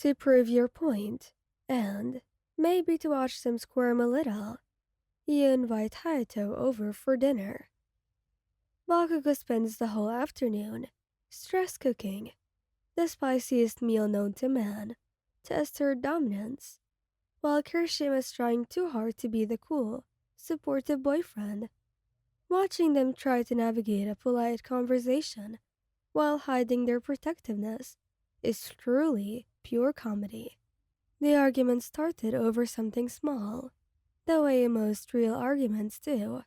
To prove your point, and maybe to watch them squirm a little, you invite Hayato over for dinner. Bakugou spends the whole afternoon stress cooking, the spiciest meal known to man, to assert dominance, while Kirishima is trying too hard to be the cool, supportive boyfriend. Watching them try to navigate a polite conversation while hiding their protectiveness is truly pure comedy. The argument started over something small, the way most real arguments do.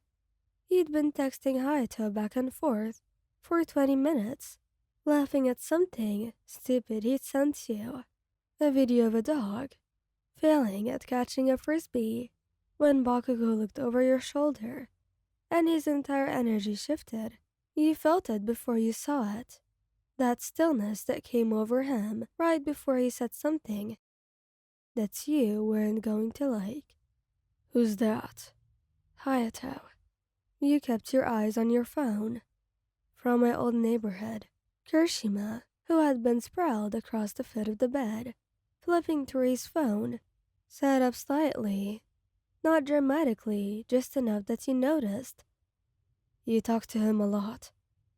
He'd been texting Hayato back and forth for 20 minutes, laughing at something stupid he'd sent you. A video of a dog failing at catching a frisbee when Bakugou looked over your shoulder and his entire energy shifted. You felt it before you saw it. That stillness that came over him right before he said something that you weren't going to like. Who's that? Hayato. You kept your eyes on your phone. From my old neighborhood, Kirishima, who had been sprawled across the foot of the bed, flipping through his phone, sat up slightly. Not dramatically, just enough that you noticed. You talked to him a lot,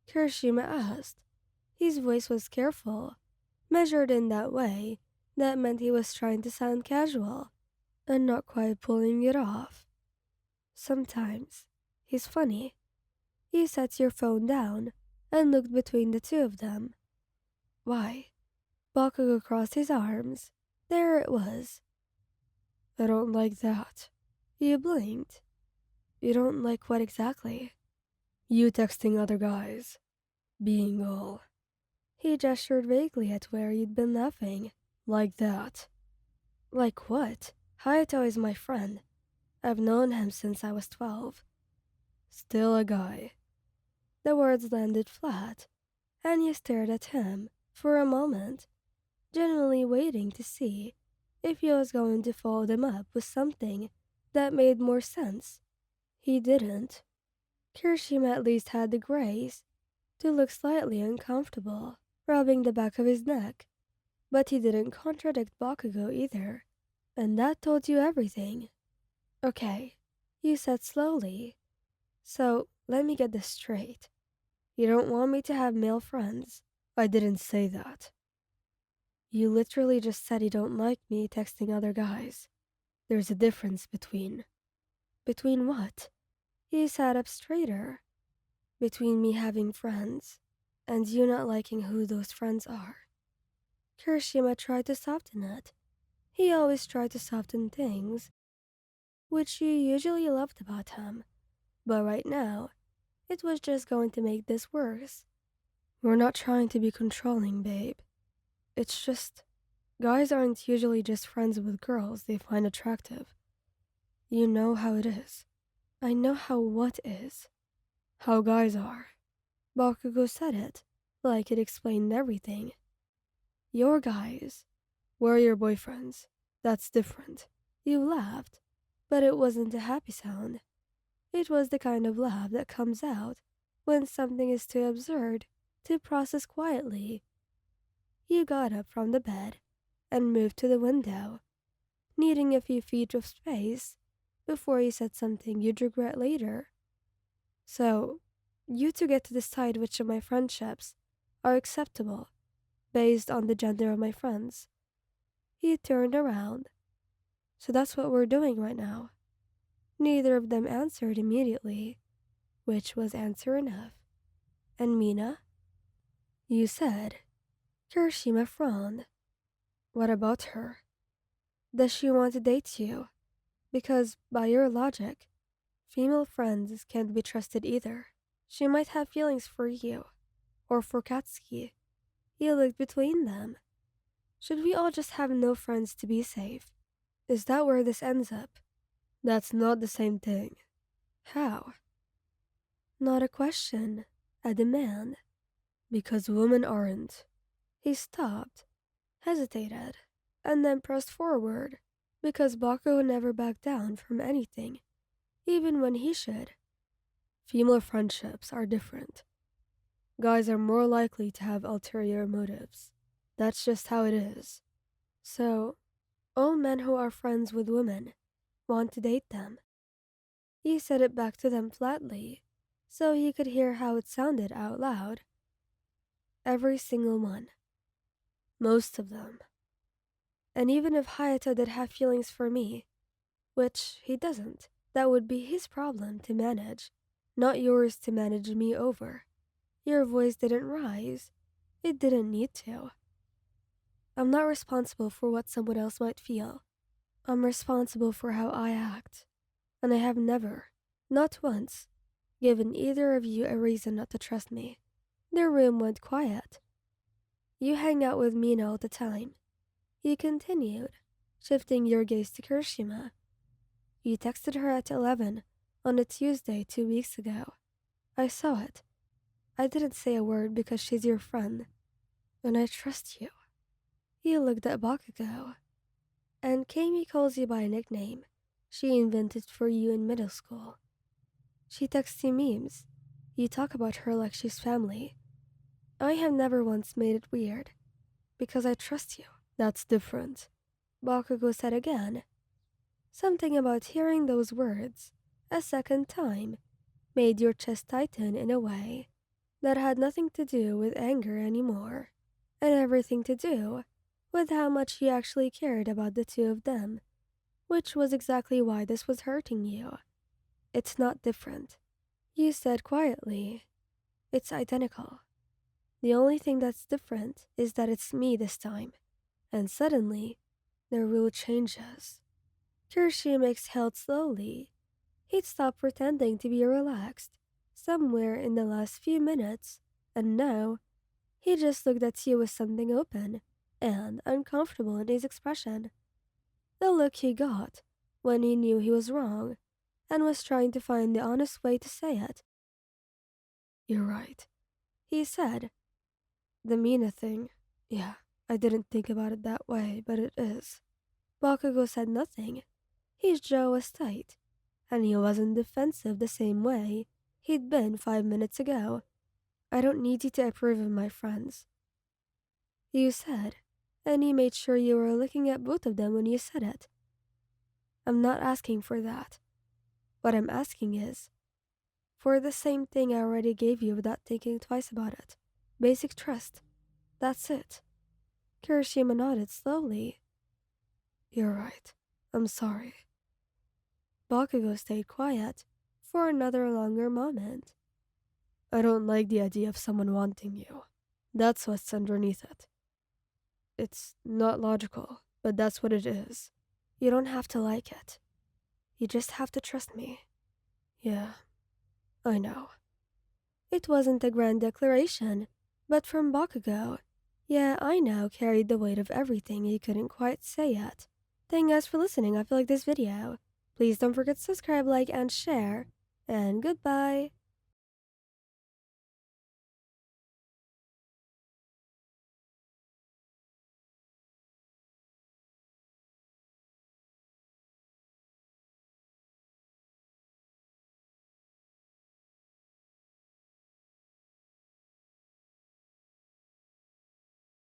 Kirishima asked. His voice was careful, measured in that way that meant he was trying to sound casual, and not quite pulling it off. Sometimes. He's funny. You set your phone down and looked between the two of them. Why? Bakugou crossed his arms. There it was. I don't like that. You blinked. You don't like what exactly? You texting other guys. Being all. He gestured vaguely at where you'd been laughing. Like that. Like what? Hayato is my friend. I've known him since I was 12. Still a guy. The words landed flat, and you stared at him for a moment, genuinely waiting to see if he was going to follow them up with something that made more sense. He didn't. Kirishima at least had the grace to look slightly uncomfortable, rubbing the back of his neck, but he didn't contradict Bakugou either, and that told you everything. Okay, you said slowly. So, let me get this straight. You don't want me to have male friends. I didn't say that. You literally just said you don't like me texting other guys. There's a difference between... Between what? He sat up straighter. Between me having friends and you not liking who those friends are. Kirishima tried to soften it. He always tried to soften things, which you usually loved about him. But right now, it was just going to make this worse. We're not trying to be controlling, babe. It's just, guys aren't usually just friends with girls they find attractive. You know how it is. I know how what is. How guys are. Bakugou said it, like it explained everything. Your guys. We're your boyfriends. That's different. You laughed, but it wasn't a happy sound. It was the kind of laugh that comes out when something is too absurd to process quietly. You got up from the bed and moved to the window, needing a few feet of space before you said something you'd regret later. So, you two get to decide which of my friendships are acceptable based on the gender of my friends. He turned around. So that's what we're doing right now. Neither of them answered immediately, which was answer enough. And Mina? You said. Kirishima frowned. What about her? Does she want to date you? Because, by your logic, female friends can't be trusted either. She might have feelings for you, or for Katsuki. You looked between them. Should we all just have no friends to be safe? Is that where this ends up? That's not the same thing. How? Not a question, a demand. Because women aren't. He stopped, hesitated, and then pressed forward, because Bakugou never backed down from anything, even when he should. Female friendships are different. Guys are more likely to have ulterior motives. That's just how it is. So, all men who are friends with women want to date them. He said it back to them flatly, so he could hear how it sounded out loud. Every single one. Most of them. And even if Hayato did have feelings for me, which he doesn't, that would be his problem to manage, not yours to manage me over. Your voice didn't rise. It didn't need to. I'm not responsible for what someone else might feel. I'm responsible for how I act. And I have never, not once, given either of you a reason not to trust me. The room went quiet. You hang out with Mina all the time. He continued, shifting your gaze to Kirishima. You texted her at 11 on a Tuesday 2 weeks ago. I saw it. I didn't say a word because she's your friend, and I trust you. He looked at Bakugou. And Kami calls you by a nickname she invented for you in middle school. She texts you memes. You talk about her like she's family. I have never once made it weird, because I trust you. That's different, Bakugou said again. Something about hearing those words a second time made your chest tighten in a way that had nothing to do with anger anymore, and everything to do with how much he actually cared about the two of them, which was exactly why this was hurting you. It's not different, you said quietly. It's identical. The only thing that's different is that it's me this time, and suddenly, the rule changes. Kirishima exhaled slowly. He'd stopped pretending to be relaxed somewhere in the last few minutes, and now he just looked at you with something open and uncomfortable in his expression. The look he got when he knew he was wrong and was trying to find the honest way to say it. You're right, he said. The Mina thing, yeah, I didn't think about it that way, but it is. Bakugou said nothing. His jaw was tight, and he wasn't defensive the same way he'd been 5 minutes ago. I don't need you to approve of my friends, you said, and he made sure you were looking at both of them when you said it. I'm not asking for that. What I'm asking is for the same thing I already gave you without thinking twice about it. Basic trust. That's it. Kirishima nodded slowly. You're right. I'm sorry. Bakugou stayed quiet for another longer moment. I don't like the idea of someone wanting you. That's what's underneath it. It's not logical, but that's what it is. You don't have to like it. You just have to trust me. Yeah, I know. It wasn't a grand declaration, but from Bakugou, yeah, I know carried the weight of everything he couldn't quite say yet. Thank you guys for listening. I feel like this video. Please don't forget to subscribe, like, and share. And goodbye.